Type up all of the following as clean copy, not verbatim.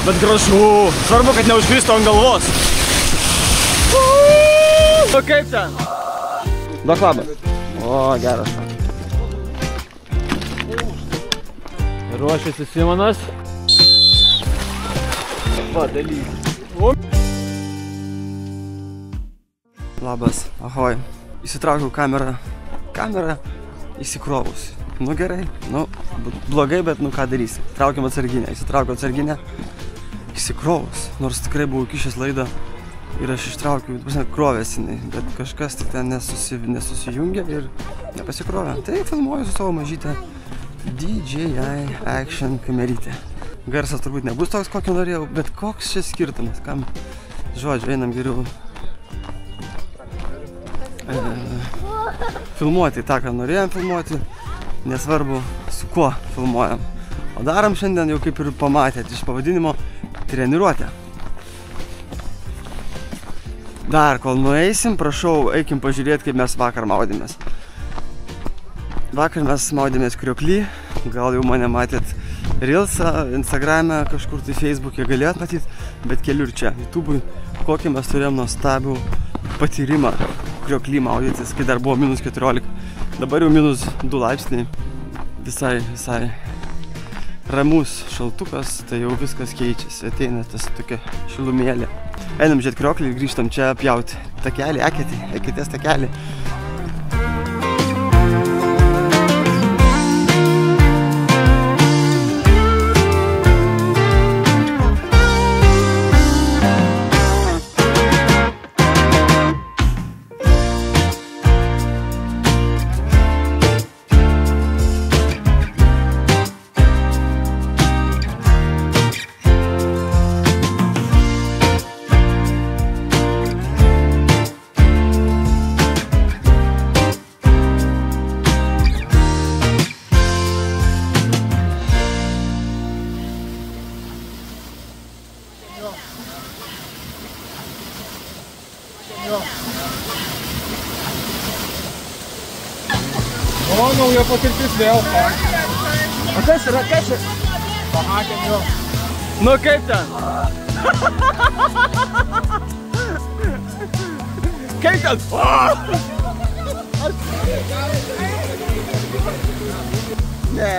Bet gražu. Svarbu, kad neužkristų ant galvos. O kaip ten? Duok labą. O, geras. Ruošiasi Simonas. Va, dalykas. Labas, ahoj. Įsitraukiau kamerą. Kamera įsikrovus. Nu gerai, nu blogai, bet nu ką darysi. Traukiam atsarginę, įsitraukiau atsarginę. Įsikrovus, nors tikrai buvau kišęs laidą ir aš ištraukiau, krovėsi, bet kažkas tai ten nesusijungė ir nepasikrovė. Tai filmuoju su savo mažytę DJI Action kamerytę. Garsas turbūt nebus toks, kokį norėjau, bet koks čia skirtumas, kam? Žodžiu, einam geriau filmuoti tą, ką norėjom filmuoti, nesvarbu su kuo filmuojam. O darom šiandien jau kaip ir pamatėt iš pavadinimo treniruotę. Dar kol nueisim, prašau, eikim pažiūrėti, kaip mes vakar maudėmės. Vakar mes maudėmės Kriokly, gal jau mane matėt Reelsą, Instagram'e, kažkur tai Facebook'e galėjot matyt, bet keliu ir čia, YouTube'ui, kokį mes turėjom nuostabų patyrimą Kriokly maudytis, kai dar buvo minus 14. Dabar jau minus 2 laipsniai. Visai ramus šaltukas, tai jau viskas keičiasi. Ateina tas tokia šilumėlė. Einam žiūrėt Krioklį ir grįžtam čia pjauti takelį, eketės takelį. O, nauja patirtis vėl. O kas yra? Pamatėm jo. Nu kaip ten? Kaip ten? Ne.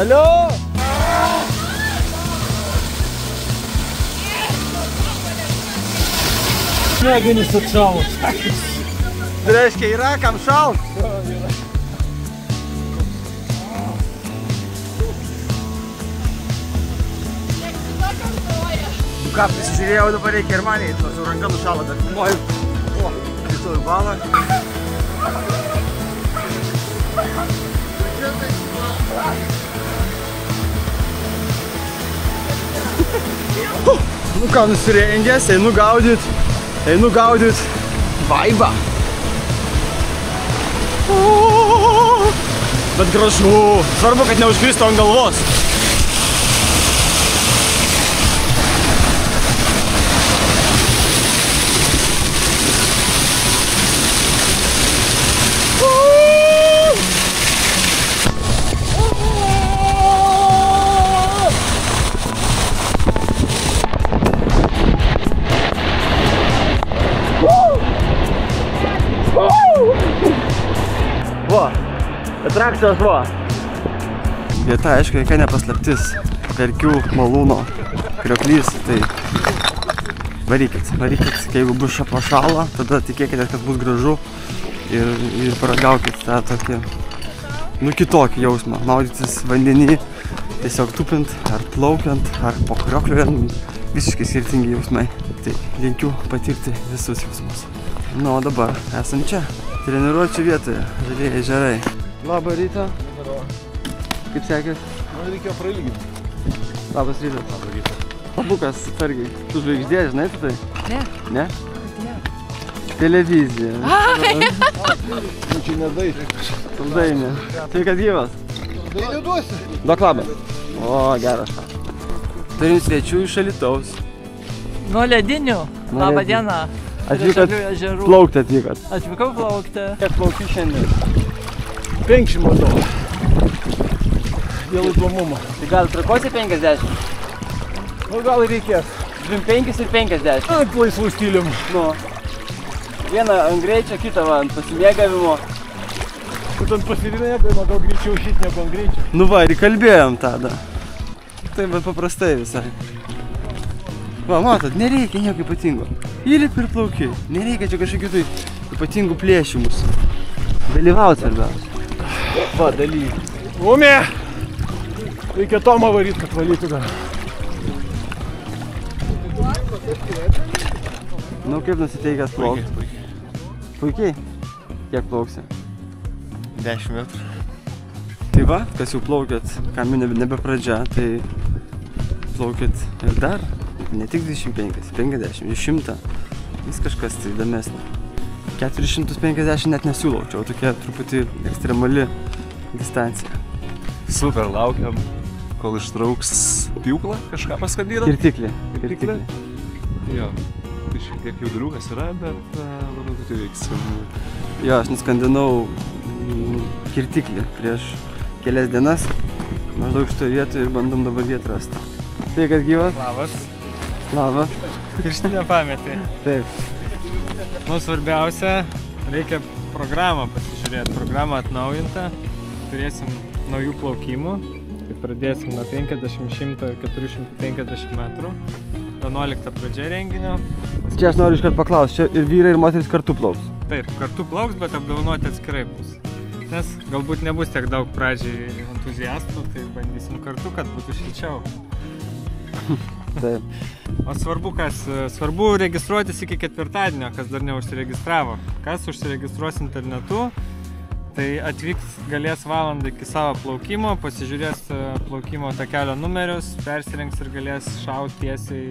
Alio? Smegenys atšalo. Tai reiškia, yra kam šalt? Ką, prisižiūrėjau, dabar reikia ir man eiti, su ranka nušalo, dar filmuoju. O, kitų balą. Nu ką, nusirengęs, einu gaudyt vaibą. Bet gražu. Svarbu, kad neužkristų ant galvos. Va, atrakcijos va. Vieta, aišku, jokia nepaslaptis. Verkių malūno Krioklys, tai varykit. Kai jeigu bus pašalo, tada tikėkite, kad bus gražu ir paragaukit tą tokį, nu, kitokį jausmą. Maudytis vandenį, tiesiog tupint, ar plaukiant, ar po kriokliujant, visiškai skirtingi jausmai. Tai linkiu patirti visus jausmus. Nu, o dabar esam čia. Treniruočių vietoje, Žalieji ežerai. Labą rytą. Kaip sekės? Man reikėjo prailginti. Labas rytas. Labą rytą. Labukas, targi, tu žvaigždė, žinai tu tai? Ne. Ne? Televizija. Nu, čia nedainė. Dainė. Tai kad gyvas? Dainė duosi. Duok labą. O, geras. Turim svečių iš Alytaus. Nuo ledinių. Labą dieną. Atvykot plaukti atvykot. Atvykau plaukti. Kiek plauki šiandien? 5 matau. dėl įdomumo. Tai gal trakuosi 50? Nu, gal ir reikės. 25 ir 50. Ant laisvų stilium. Nu. Vieną ant greičio, kitą va, ant pasimėgavimo. Tu ant pasimėgavimo gal greičiau šit negu ant greičio. Nu va, ir kalbėjom tada. Tai va paprastai visai. Va, matot, nereikia nieko ypatingo. Įlip ir plauki. Nereikia čia kažkokių tai ypatingų plėšimus. Dalyvaut svarbiausia. Va, dalyviai. Umė! Reikia Tomą varyt, kad valytų dar. Nu, kaip nusiteikęs plaukti? Puikiai. Kiek plauksi? 10 metrų. Tai va, kas jau plaukėt, kam jau nebe pradžia, tai plaukėt ir dar. Ne tik 25, 50, 100. Vis kažkas tai įdomesnė. 450 net nesiūlau, čia tokia truputį ekstremali distancija. Super, laukiam, kol ištrauks pjūklą, kažką paskandyrą. Kirtiklį. Kirtiklį? Jo, tai šiek tiek jaudriukas yra, bet manau, kad įveiks. Jo, aš nuskandinau kirtiklį prieš kelias dienas. Maždaug šitoje vietoje ir bandom dabar vietą rasti. Tai kad gyvas? Labas. Labas. Pirštinę pametį. Taip. Nu, svarbiausia, reikia programą pasižiūrėti. Programą atnaujintą. Turėsim naujų plaukimų. Tai pradėsim nuo 50, 100 ir 450 metrų. 11 pradžia renginio. Čia aš noriu iškart paklausti, čia ir vyrai ir moteris kartu plauks? Taip, kartu plauks, bet apdovanoti atskirai bus. Nes galbūt nebus tiek daug pradžiai entuziastų, tai bandysim kartu, kad būtų šilčiau. Taip. O svarbu kas? Svarbu registruotis iki ketvirtadienio, kas dar neužsiregistravo. Kas užsiregistruos internetu, tai atvyks galės valandą iki savo plaukimo, pasižiūrės plaukimo takelio numerius, persirengs ir galės šauti tiesiai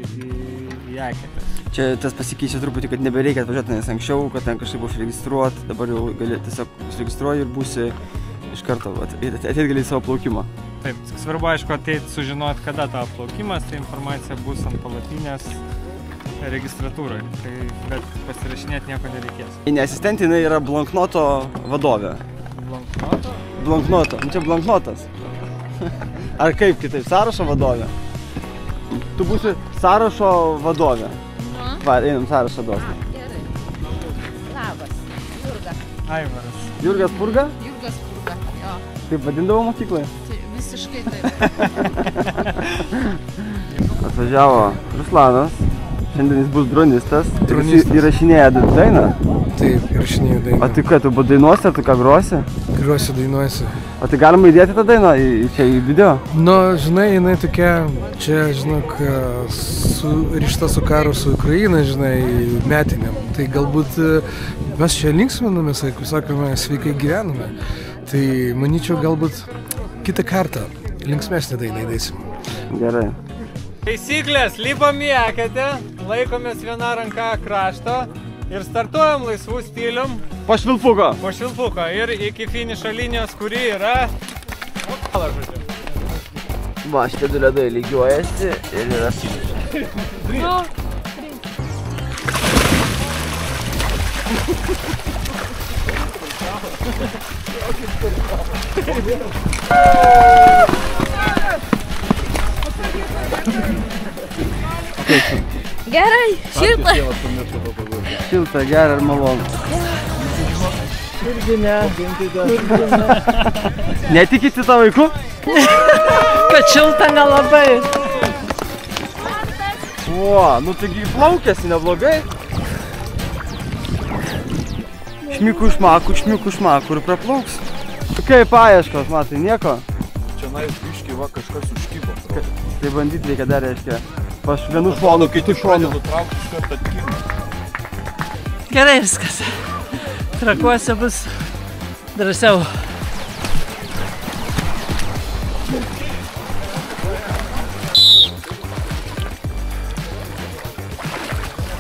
į eketę. Čia tas pasikeičia truputį, kad nebereikia atvažiuoti, nes anksčiau, kad ten kažkaip užregistruoti, dabar jau gali tiesiog užregistruoji ir būsi iš karto, ateit gali į savo plaukimą. Taip, svarbu aišku ateit sužinoti, kada tavo plaukimas, tai informacija bus ant palapinės registratūroje, bet pasirašinėti nieko nereikės. Ne asistentė, jinai yra blanknoto vadovė. Blanknoto? Blanknoto, čia blanknotas. Ar kaip kitaip, sąrašo vadovė? Tu būsi sąrašo vadovė. Va, einam sąrašą duosi. Gerai. Labas, Jurga. Aivaras. Jurgas Purga? Jurgas Purga, jo. Taip vadindavo mokykloje? Tai visiškai taip. Atvažiavo Ruslanas, šiandien jis bus dronistas. Jis įrašinėja dainą? Taip, įrašinėjau dainą. O tai ką, tu dainuosi ar tu ką grosi? Grosi, dainuosi. O tai galima įdėti tą dainą čia į video? Nu, žinai, jinai tokia, čia, žinok, surišta su karu su Ukraina, žinai, metiniam. Tai galbūt mes čia linksminamės, kaip sakome, sveikai gyvename. Tai manyčiau, galbūt kitą kartą linksmesnę dainą įdėsim. Gerai. Taisyklės, lipam į eketę, laikomės viena ranka krašto ir startuojam laisvų stilium. Po švilpuko. Po švilpuko ir iki finišo linijos, kuri yra... Va, šitie du ledai lygiuojasi ir yra... Gerai, šilta. Šilta, gera ir malonu. Irgi ne. Netikit į tą vaikų? Kad šilta nelabai. O, nu taigi plaukėsi neblogai. Šmiku šmaku ir praplauks. Kaip paieškos, matai, nieko? Čia biški va kažkas užkybo. Tai bandyti reikia dar, reiškia, pas vienu šonu, kitų šonu. Gerai viskas. Trakuose bus drąsiau.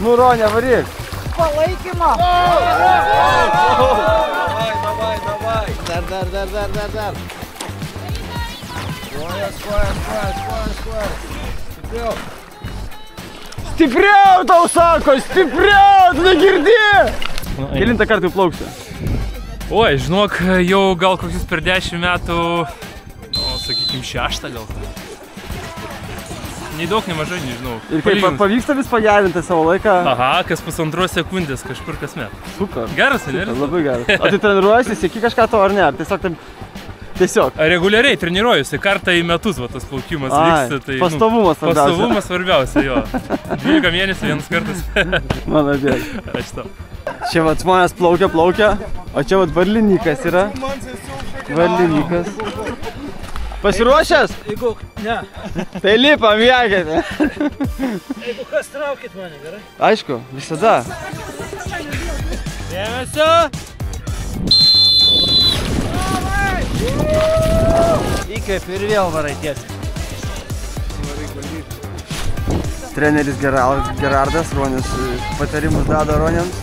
Nu, Ronė, varyk. Palaikymo. Dar. Kojas. Stipriau. Stipriau tau sako, stipriau, tu negirdi. Kelintą kartą jau plauksi? Oi, žinok, jau gal kokius per 10 metų sakykim, 6 gal. Nei daug, nei mažai, nežinau. Ir kaip pavyksta vis pagerinti savo laiką? Aha, kas 1,5 sekundės kažkur kasmet. Super. Geras, ne? Labai geras. O tai treniruojasi, sieki kažką to ar ne? Ar tiesiog? Reguliariai treniruojusi, kartą į metus va, tas plaukimas vyksta. Tai, pastovumas svarbiausia. Pastovumas svarbiausia, jo. 12 mėnesių vienas kartas. Mano dėk. Aš to. Čia vat žmonės plaukia, o čia vat varlinykas yra. Varlinykas. Pasiruošęs? Jeigu ne. Tai lipam, jėgėte. Jeigu kas, traukit mane, gerai? Aišku, visada. Dėmesio! Įkvėpi ir vėl varai tiesiai. Treneris Gerardas, Ronis patarimus dado Roniams.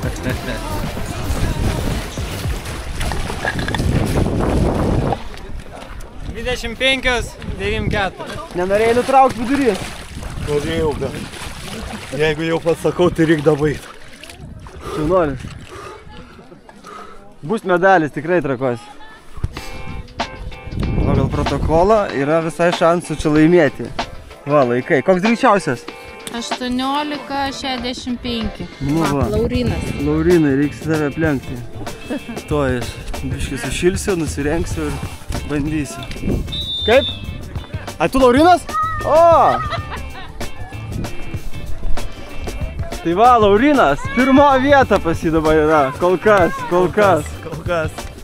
Nenorėjai nutraukti vidurį? Norėjau, bet jeigu jau pasakau, tai reikia baigti. Tu nori. Bus medalis, tikrai Trakos. Pagal protokolą yra visai šansų čia laimėti. Va, laikai. Koks greičiausias? 18,65. Nu va. Laurinas. Laurinai, reiks tave aplenkti. To aš biškai sušilsiu, nusirengsiu ir bandysiu. Kaip? A tu Laurinas? O! Tai va, Laurinas, pirmo vieta pas jį dabar yra. Kol kas.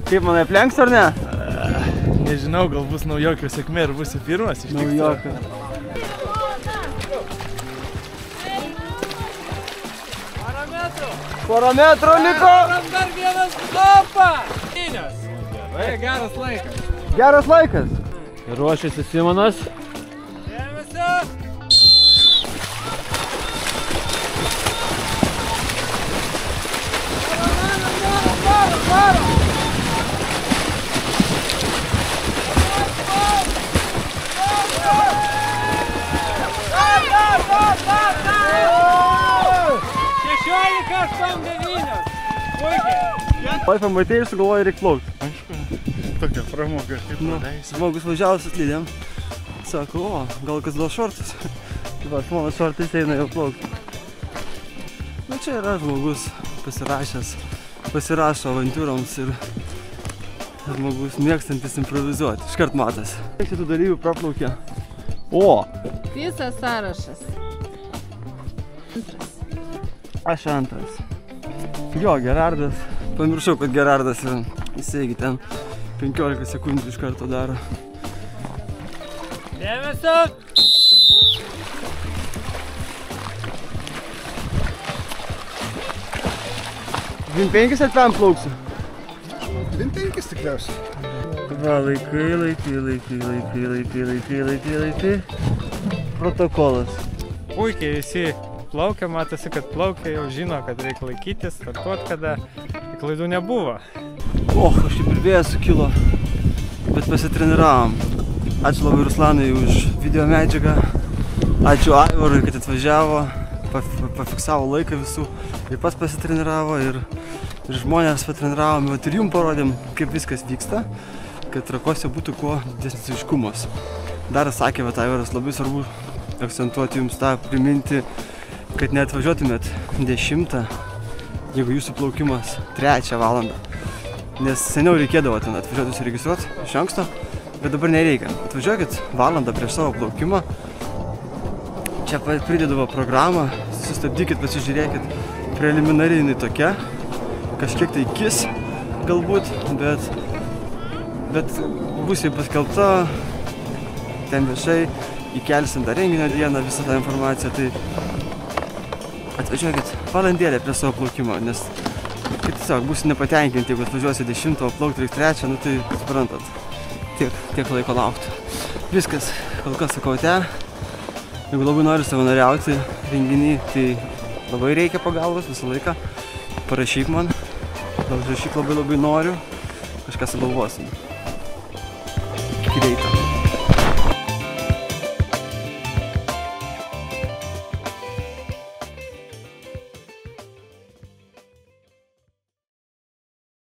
Kaip manai, aplenks ar ne? Nežinau, gal bus naujokio sėkmė ir būsi pirmas iš tikrųjų. Naujokio. Porą metrų liko. Dar vienas kopą! Geras laikas. Geras laikas. Ruošiasi Simonas. Dėmesio! Oi, pamatėjai ir sugalvojai reikia plaukti. Aišku, tokia pramoga, kaip nuleisi. Žmogus važiavo su slidėm. Sako, o, gal kas duos šortus. Taip pat, mano šortais eina jau plaukti. Na čia yra žmogus pasirašo avantūroms ir žmogus mėgstantis improvizuoti. Iškart matas. Kiek šitų dalyvių praplaukė? O! Visas sąrašas. Aš antras. Jo, Gerardas. Pamiršau, kad Gerardas yra. Jisai ten 15 sekundžių iš karto daro. Dėmesio! 25 ar 5 plauksiu? 25 tikriausiai. Va, laikai. Protokolas. Puikiai visi plaukia, matosi, kad plaukia, jau žino, kad reikia laikytis, startuot, kada klaidų nebuvo. Aš taip ir vėjas sukilo, bet pasitreniravom. Ačiū labai Ruslanai už video medžiagą. Ačiū Aivarui, kad atvažiavo, pafiksavo laiką visų ir pats pasitreniravo ir žmonės patreniravom, ir jums parodėm, kaip viskas vyksta, kad Trakose būtų kuo didesnis aiškumas. Dar sakė, kad Aivaras labai svarbu akcentuoti jums tą, priminti, kad neatvažiuotumėt 10, jeigu jūsų plaukimas 3 valandą. Nes seniau reikėdavo ten atvažiuoti užsiregistruoti iš anksto, bet dabar nereikia. Atvažiuokit valandą prieš savo plaukimą, čia pridėdavo programą, sustabdykit, pasižiūrėkit, preliminariai jinai tokia, kažkiek tai kis galbūt, bet bus jau paskelbta, ten viešai, įkelsim tą renginio dieną, visą tą informaciją, tai atvažiuokit valandėlę prie savo plaukimo, nes tiesiog būsi nepatenkinti, jeigu atvažiuosi 10, o plaukti reikia 3, nu tai suprantat, tiek laiko laukti. Viskas, kol kas sakau te, jeigu labai nori savanoriauti renginį, tai labai reikia pagalbos visą laiką, parašyk man, labai noriu, kažką sugalvosim. Iki greito.